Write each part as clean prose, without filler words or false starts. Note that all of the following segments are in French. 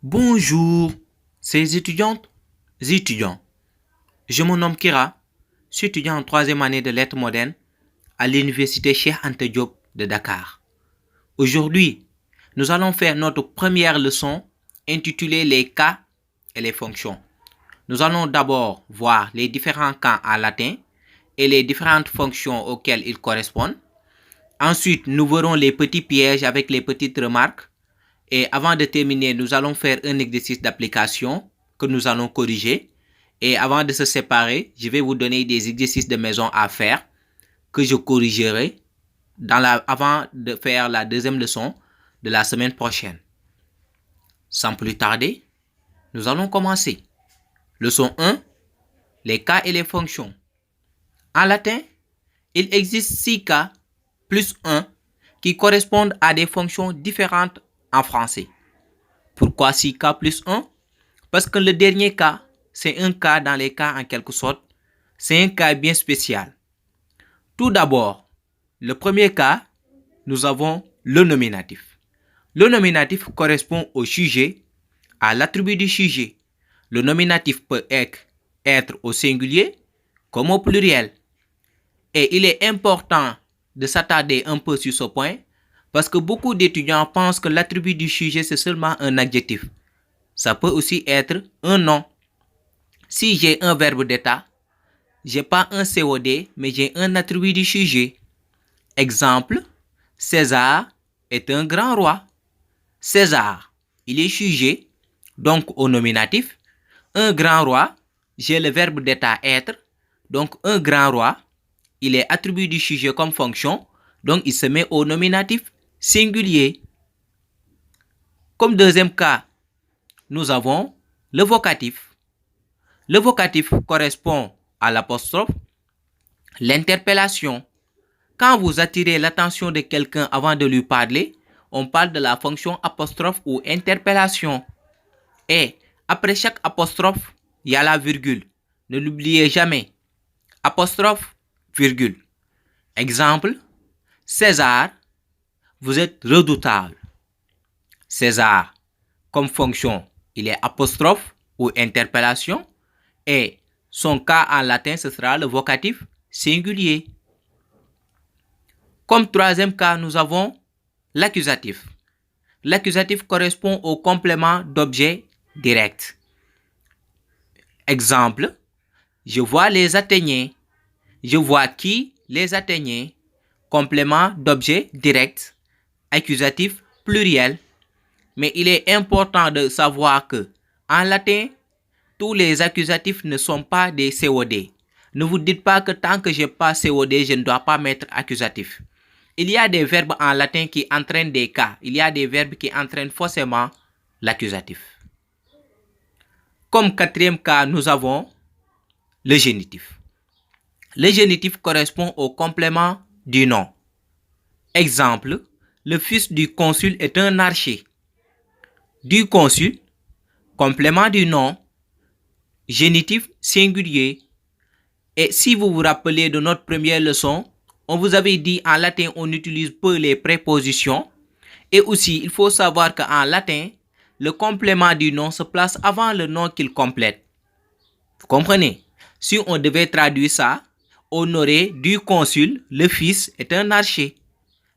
Bonjour, ces étudiantes et étudiants. Je me nomme Kira, je suis étudiant en troisième année de lettres modernes à l'université Cheikh Anta Diop de Dakar. Aujourd'hui, nous allons faire notre première leçon intitulée les cas et les fonctions. Nous allons d'abord voir les différents cas en latin et les différentes fonctions auxquelles ils correspondent. Ensuite, nous verrons les petits pièges avec les petites remarques. Et avant de terminer, nous allons faire un exercice d'application que nous allons corriger. Et avant de se séparer, je vais vous donner des exercices de maison à faire que je corrigerai avant de faire la deuxième leçon de la semaine prochaine. Sans plus tarder, nous allons commencer. Leçon 1. Les cas et les fonctions. En latin, il existe 6 cas plus 1 qui correspondent à des fonctions différentes en français. Pourquoi 6 cas plus 1? Parce que le dernier cas, c'est un cas dans les cas en quelque sorte. C'est un cas bien spécial. Tout d'abord, le premier cas, nous avons le nominatif. Le nominatif correspond au sujet, à l'attribut du sujet. Le nominatif peut être au singulier comme au pluriel. Et il est important de s'attarder un peu sur ce point parce que beaucoup d'étudiants pensent que l'attribut du sujet c'est seulement un adjectif. Ça peut aussi être un nom. Si j'ai un verbe d'état, j'ai pas un COD, mais j'ai un attribut du sujet. Exemple, César est un grand roi. César, il est sujet, donc au nominatif. Un grand roi, j'ai le verbe d'état être, donc un grand roi, il est attribut du sujet comme fonction, donc il se met au nominatif singulier. Comme deuxième cas, nous avons le vocatif. Le vocatif correspond à l'apostrophe, l'interpellation. Quand vous attirez l'attention de quelqu'un avant de lui parler, on parle de la fonction apostrophe ou interpellation. Et après chaque apostrophe, il y a la virgule. Ne l'oubliez jamais. Apostrophe, virgule. Exemple, César, vous êtes redoutable. César, comme fonction, il est apostrophe ou interpellation. Et son cas en latin, ce sera le vocatif singulier. Comme troisième cas, nous avons l'accusatif. L'accusatif correspond au complément d'objet direct. Exemple, je vois les Athéniens. Je vois qui les Athéniens. Complément d'objet direct. Accusatif pluriel. Mais il est important de savoir que en latin, tous les accusatifs ne sont pas des COD. Ne vous dites pas que tant que je n'ai pas COD, je ne dois pas mettre accusatif. Il y a des verbes en latin qui entraînent des cas. Il y a des verbes qui entraînent forcément l'accusatif. Comme quatrième cas, nous avons le génitif. Le génitif correspond au complément du nom. Exemple, le fils du consul est un archer. Du consul, complément du nom, génitif singulier. Et si vous vous rappelez de notre première leçon, on vous avait dit en latin on utilise peu les prépositions. Et aussi, il faut savoir qu'en latin, le complément du nom se place avant le nom qu'il complète. Vous comprenez? Si on devait traduire ça, on aurait du consul, le fils est un archer.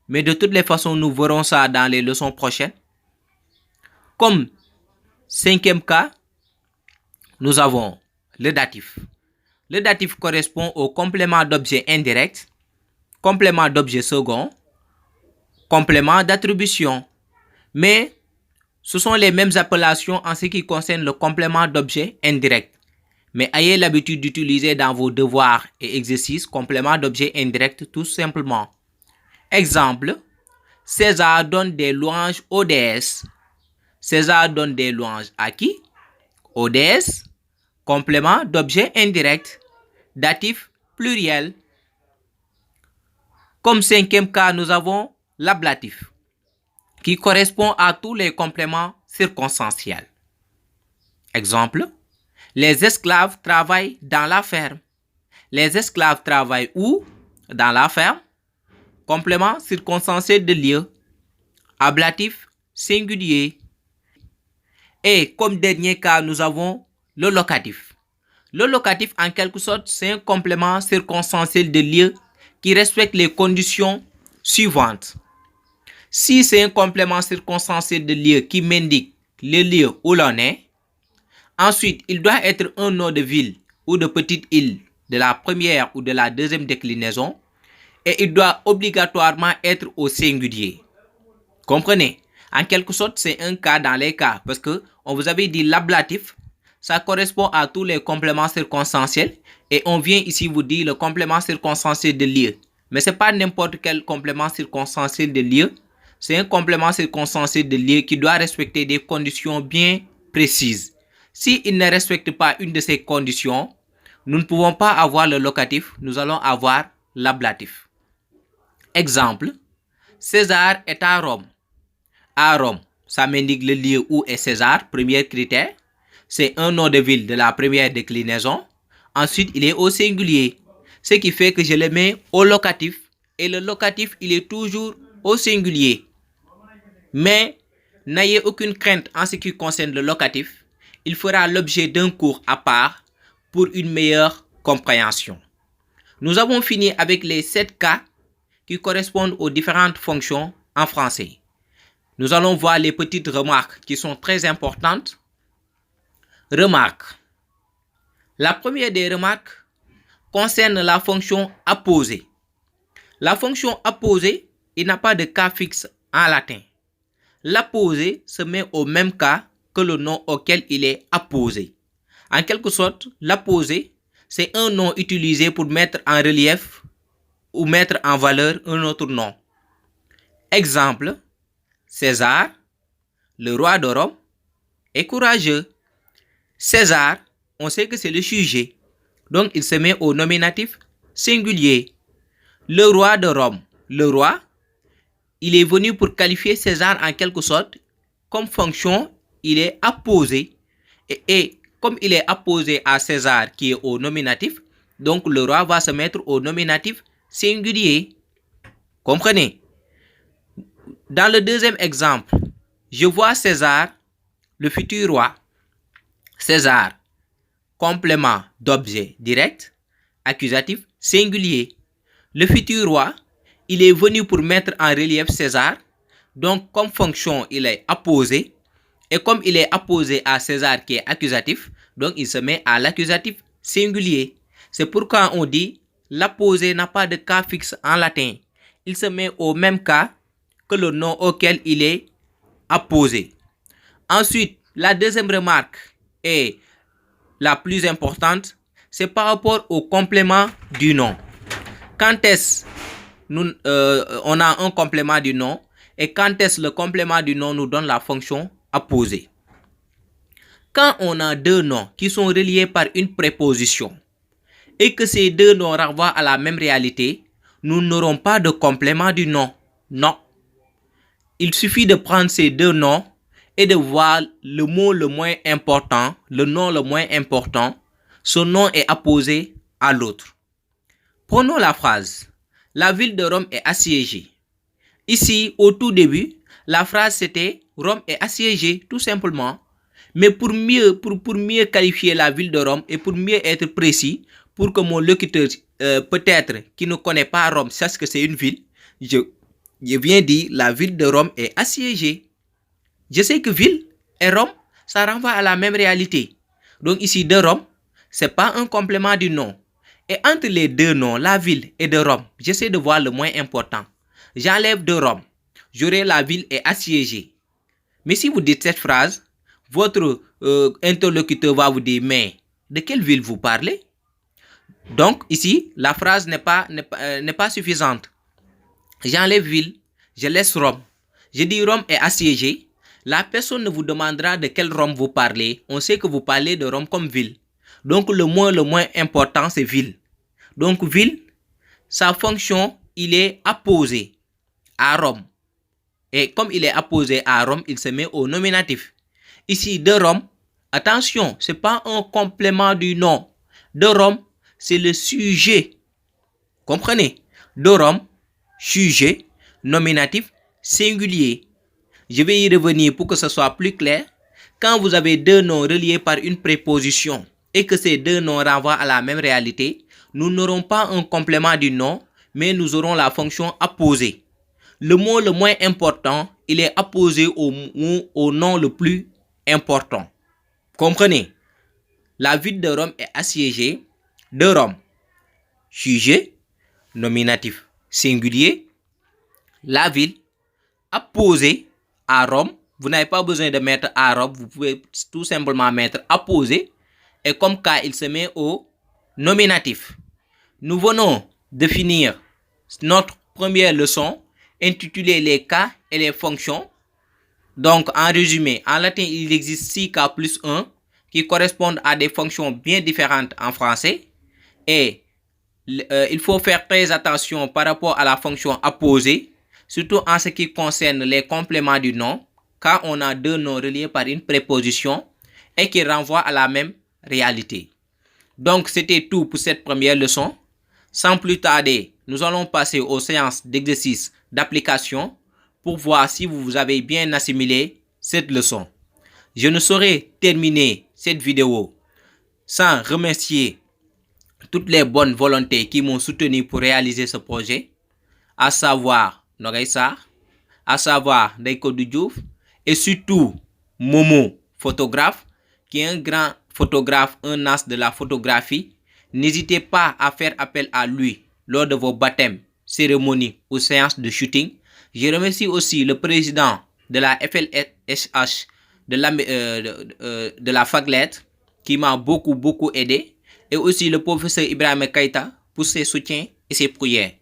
Mais de toutes les façons, nous verrons ça dans les leçons prochaines. Comme cinquième cas, nous avons le datif. Le datif correspond au complément d'objet indirect, complément d'objet second, complément d'attribution. Mais ce sont les mêmes appellations en ce qui concerne le complément d'objet indirect. Mais ayez l'habitude d'utiliser dans vos devoirs et exercices complément d'objet indirect tout simplement. Exemple, César donne des louanges aux déesses. César donne des louanges à qui? Aux déesses. Complément d'objet indirect. Datif pluriel. Comme cinquième cas, nous avons l'ablatif, qui correspond à tous les compléments circonstanciels. Exemple, les esclaves travaillent dans la ferme. Les esclaves travaillent où? Dans la ferme. Complément circonstanciel de lieu. Ablatif singulier. Et comme dernier cas, nous avons le locatif. Le locatif, en quelque sorte, c'est un complément circonstanciel de lieu qui respecte les conditions suivantes. Si c'est un complément circonstanciel de lieu qui m'indique le lieu où l'on est, ensuite, il doit être un nom de ville ou de petite île de la première ou de la deuxième déclinaison et il doit obligatoirement être au singulier. Comprenez? En quelque sorte, c'est un cas dans les cas parce que on vous avait dit l'ablatif, ça correspond à tous les compléments circonstanciels et on vient ici vous dire le complément circonstanciel de lieu. Mais ce n'est pas n'importe quel complément circonstanciel de lieu, c'est un complément circonstanciel de lieu qui doit respecter des conditions bien précises. S'il ne respecte pas une de ces conditions, nous ne pouvons pas avoir le locatif, nous allons avoir l'ablatif. Exemple, César est à Rome. À Rome, ça m'indique le lieu où est César, premier critère. C'est un nom de ville de la première déclinaison. Ensuite, il est au singulier, ce qui fait que je le mets au locatif. Et le locatif, il est toujours au singulier. Mais n'ayez aucune crainte en ce qui concerne le locatif. Il fera l'objet d'un cours à part pour une meilleure compréhension. Nous avons fini avec les 7 cas qui correspondent aux différentes fonctions en français. Nous allons voir les petites remarques qui sont très importantes. Remarque. La première des remarques concerne la fonction apposée. La fonction apposée, il n'a pas de cas fixe en latin. L'apposé se met au même cas que le nom auquel il est apposé. En quelque sorte, l'apposé, c'est un nom utilisé pour mettre en relief ou mettre en valeur un autre nom. Exemple, César, le roi de Rome, est courageux. César, on sait que c'est le sujet, donc il se met au nominatif singulier. Le roi de Rome, le roi, il est venu pour qualifier César en quelque sorte. Comme fonction, il est apposé. Et comme il est apposé à César qui est au nominatif, donc le roi va se mettre au nominatif singulier. Comprenez? Dans le deuxième exemple, je vois César, le futur roi. César, complément d'objet direct, accusatif singulier. Le futur roi, il est venu pour mettre en relief César. Donc, comme fonction, il est apposé. Et comme il est apposé à César qui est accusatif, donc il se met à l'accusatif singulier. C'est pourquoi on dit l'apposé n'a pas de cas fixe en latin. Il se met au même cas que le nom auquel il est apposé. Ensuite, la deuxième remarque est la plus importante, c'est par rapport au complément du nom. Quand est-ce on a un complément du nom et quand est-ce le complément du nom nous donne la fonction apposée? Quand on a deux noms qui sont reliés par une préposition et que ces deux noms renvoient à la même réalité, nous n'aurons pas de complément du nom. Non. Il suffit de prendre ces deux noms et de voir le mot le moins important, le nom le moins important, ce nom est apposé à l'autre. Prenons la phrase. La ville de Rome est assiégée. Ici, au tout début, la phrase c'était Rome est assiégée, tout simplement. Mais pour mieux qualifier la ville de Rome et pour mieux être précis, pour que mon locuteur, peut-être qui ne connaît pas Rome, sache que c'est une ville, je viens dire la ville de Rome est assiégée. Je sais que ville et Rome, ça renvoie à la même réalité. Donc ici, de Rome, ce n'est pas un complément du nom. Et entre les deux noms, la ville et de Rome, j'essaie de voir le moins important. J'enlève de Rome. J'aurai la ville est assiégée. Mais si vous dites cette phrase, votre interlocuteur va vous dire, mais de quelle ville vous parlez? Donc ici, la phrase n'est pas suffisante. J'enlève ville, je laisse Rome. Je dis Rome est assiégée. La personne ne vous demandera de quelle Rome vous parlez. On sait que vous parlez de Rome comme ville. Donc le moins important, c'est ville. Donc ville, sa fonction, il est apposé à Rome. Et comme il est apposé à Rome, il se met au nominatif. Ici, de Rome, attention, ce n'est pas un complément du nom. De Rome, c'est le sujet. Comprenez? De Rome, sujet, nominatif, singulier. Je vais y revenir pour que ce soit plus clair. quand vous avez deux noms reliés par une préposition et que ces deux noms renvoient à la même réalité, nous n'aurons pas un complément du nom, mais nous aurons la fonction apposée. Le mot le moins important, il est apposé au nom le plus important. Comprenez? La ville de Rome est assiégée de Rome. Sujet, nominatif singulier. La ville, apposée à Rome. Vous n'avez pas besoin de mettre à Rome, vous pouvez tout simplement mettre apposé. Et comme cas, il se met au nominatif. Nous venons de finir notre première leçon intitulée les cas et les fonctions. Donc, en résumé, en latin, il existe 6 cas plus 1 qui correspondent à des fonctions bien différentes en français. Et il faut faire très attention par rapport à la fonction apposée, surtout en ce qui concerne les compléments du nom, quand on a deux noms reliés par une préposition et qui renvoient à la même réalité. Donc, c'était tout pour cette première leçon. Sans plus tarder, nous allons passer aux séances d'exercice d'application pour voir si vous avez bien assimilé cette leçon. Je ne saurais terminer cette vidéo sans remercier toutes les bonnes volontés qui m'ont soutenu pour réaliser ce projet, à savoir Nogay Sarr, à savoir Ndeye Diouf et surtout Momo, photographe, qui est un grand photographe, un as de la photographie. N'hésitez pas à faire appel à lui lors de vos baptêmes, cérémonies ou séances de shooting. Je remercie aussi le président de la FLSH de la FACLET qui m'a beaucoup aidé, et aussi le professeur Ibrahim Keita pour ses soutiens et ses prières.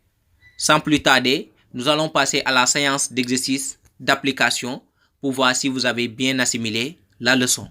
Sans plus tarder, nous allons passer à la séance d'exercice d'application pour voir si vous avez bien assimilé la leçon.